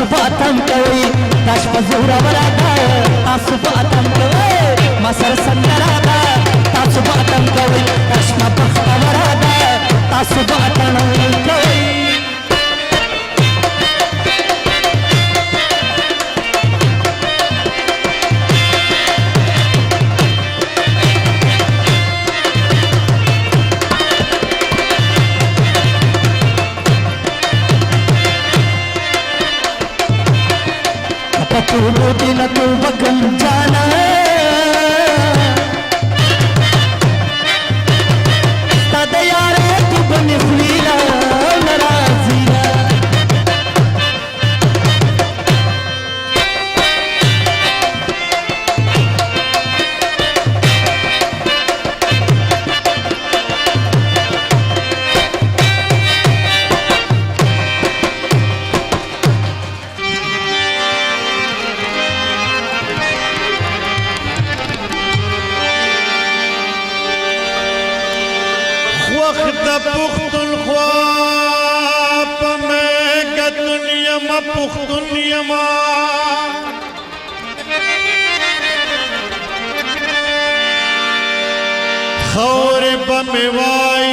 تاسو باتم کوي داش پزورا ورادا تاسو باتم کوي ما سر سندرا دا تاسو باتم کوي داش ما بخت ورادا تاسو باتم کوي तू दिल तू बगल जाना तद यार तू बन फुलीला नाराजीला وقت پختونخوا په میګتون یما پختون یما خور به مې وای